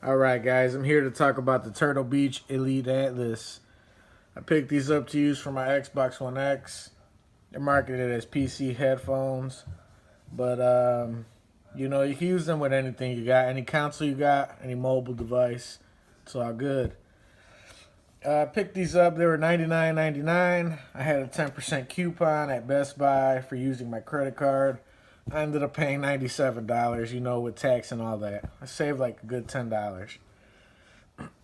Alright guys, I'm here to talk about the Turtle Beach Elite Atlas. I picked these up to use for my Xbox One X. They're marketed as PC headphones, but you can use them with anything you got, any console you got, any mobile device. It's all good. I picked these up, they were $99.99. I had a 10% coupon at Best Buy for using my credit card. I ended up paying $97, with tax and all that. I saved like a good $10.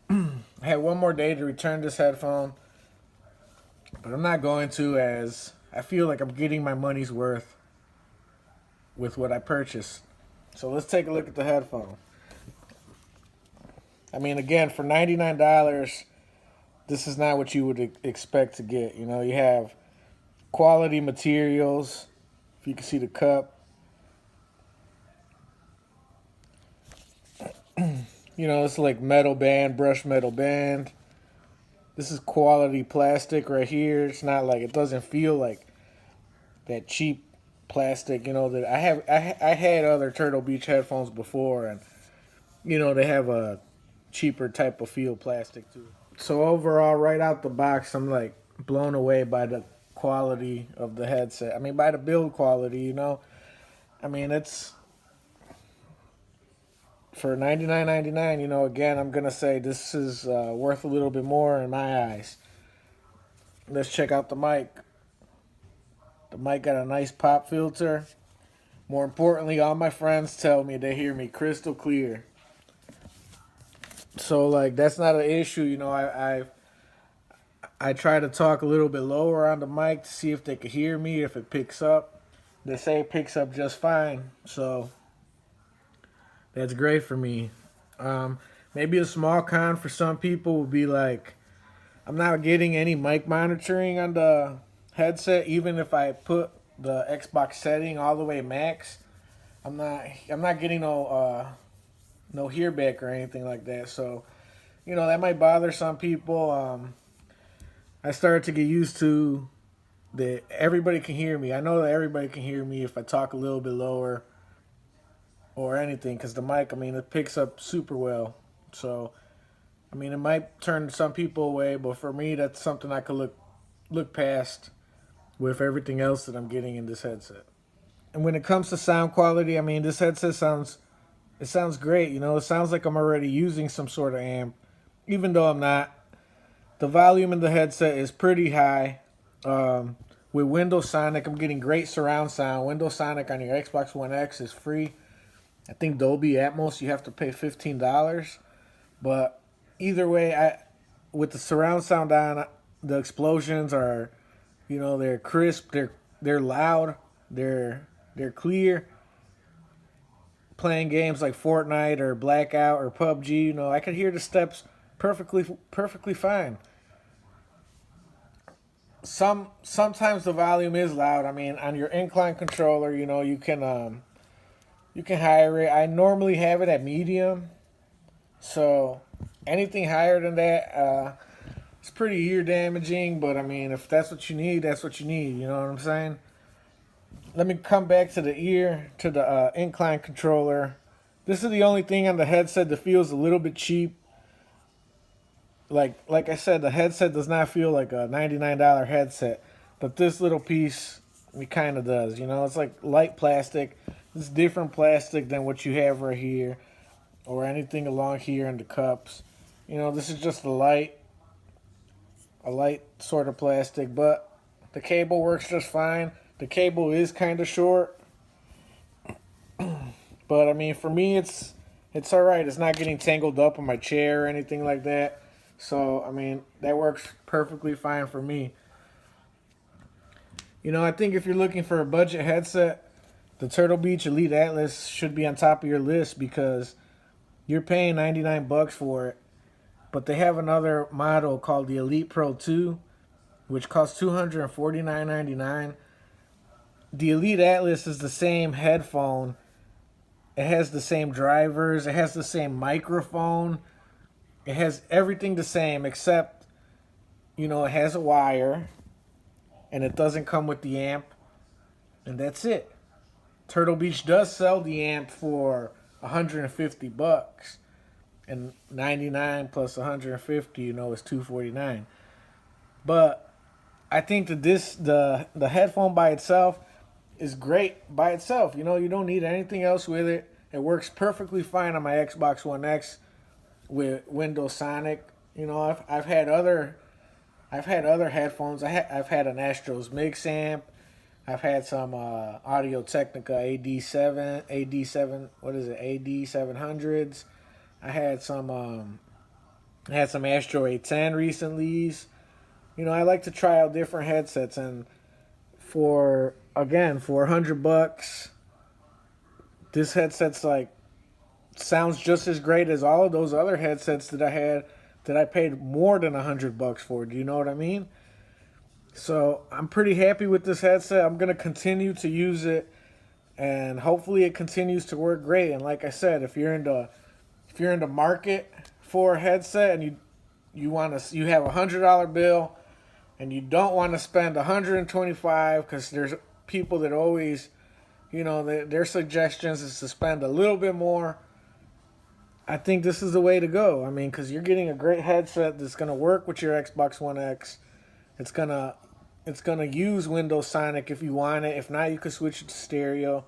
I had one more day to return this headphone, but I'm not going to, as I feel like I'm getting my money's worth with what I purchased. So let's take a look at the headphone. I mean, again, for $99, this is not what you would expect to get. You have quality materials. If you can see the cup, it's like metal band, brushed metal band. This is quality plastic right here. It's not like, it doesn't feel like that cheap plastic, that I had other Turtle Beach headphones before, and they have a cheaper type of feel plastic too. So overall, right out the box, I'm like blown away by the quality of the headset. I mean, by the build quality. I mean, it's for $99.99. Again, I'm gonna say this is worth a little bit more in my eyes. Let's check out the mic. The mic got a nice pop filter. More importantly, all my friends tell me they hear me crystal clear. So like that's not an issue. I try to talk a little bit lower on the mic to see if they can hear me, if it picks up. They say it picks up just fine. So that's great for me. Maybe a small con for some people would be like, I'm not getting any mic monitoring on the headset, even if I put the Xbox setting all the way max. I'm not getting no hear back or anything like that. So, that might bother some people. I started to get used to that everybody can hear me. I know that everybody can hear me if I talk a little bit lower or anything, because the mic, I mean, it picks up super well. So, I mean, it might turn some people away, but for me, that's something I could look past with everything else that I'm getting in this headset. And when it comes to sound quality, I mean, this headset sounds great. It sounds like I'm already using some sort of amp, even though I'm not. The volume in the headset is pretty high. With Windows Sonic, I'm getting great surround sound. Windows Sonic on your Xbox One X is free. I think Dolby Atmos you have to pay $15. But either way, with the surround sound on, the explosions are, they're crisp, they're loud, they're clear. Playing games like Fortnite or Blackout or PUBG, I could hear the steps perfectly fine. Sometimes the volume is loud. I mean, on your incline controller, you can higher it. I normally have it at medium, so anything higher than that, it's pretty ear damaging. But I mean, if that's what you need, that's what you need. You know what I'm saying? Let me come back to the incline controller. This is the only thing on the headset that feels a little bit cheap. Like I said, the headset does not feel like a $99 headset, but this little piece it kind of does. It's like light plastic. It's different plastic than what you have right here or anything along here in the cups. This is just a light sort of plastic, but the cable works just fine. The cable is kind of short, but I mean, for me, it's all right. It's not getting tangled up in my chair or anything like that. So I mean, that works perfectly fine for me. I think if you're looking for a budget headset, the Turtle Beach Elite Atlas should be on top of your list because you're paying $99 for it. But they have another model called the Elite Pro 2, which costs $249.99. The Elite Atlas is the same headphone. It has the same drivers. It has the same microphone. It has everything the same except, it has a wire and it doesn't come with the amp. And that's it. Turtle Beach does sell the amp for $150. and 99 plus 150, is 249. But I think that the headphone by itself is great by itself. You don't need anything else with it. It works perfectly fine on my Xbox One X with Windows Sonic. I've had other headphones. I've had an Astros Mix amp. I've had some Audio Technica AD7, what is it, AD700s. I had some Astro A10 recently. I like to try out different headsets, and for $100, this headset's like sounds just as great as all of those other headsets that I had that I paid more than $100 for. Do you know what I mean? So I'm pretty happy with this headset. I'm gonna continue to use it, and hopefully it continues to work great. And like I said, if you're in the market for a headset and you have $100 bill and you don't want to spend 125, because there's people that always, their suggestions is to spend a little bit more. I think this is the way to go. I mean, because you're getting a great headset that's gonna work with your Xbox One X. It's gonna use Windows Sonic if you want it. If not, you could switch it to stereo.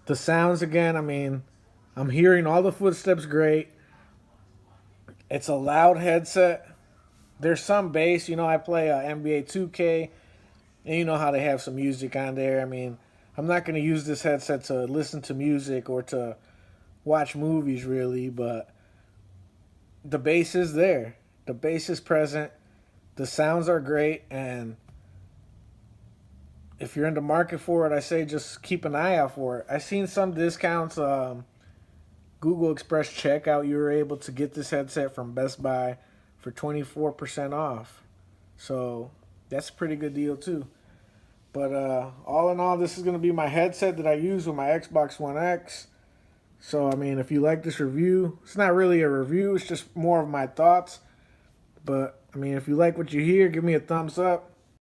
The sounds again. I mean, I'm hearing all the footsteps great. It's a loud headset. There's some bass. I play NBA 2K, and you know how they have some music on there. I mean, I'm not gonna use this headset to listen to music or to watch movies really, but the bass is there. The bass is present. The sounds are great, and if you're in the market for it, I say just keep an eye out for it. I've seen some discounts. Google Express checkout, you were able to get this headset from Best Buy for 24% off. So that's a pretty good deal too. But all in all, this is going to be my headset that I use with my Xbox One X. So, I mean, if you like this review, it's not really a review, it's just more of my thoughts. But, I mean, if you like what you hear, give me a thumbs up.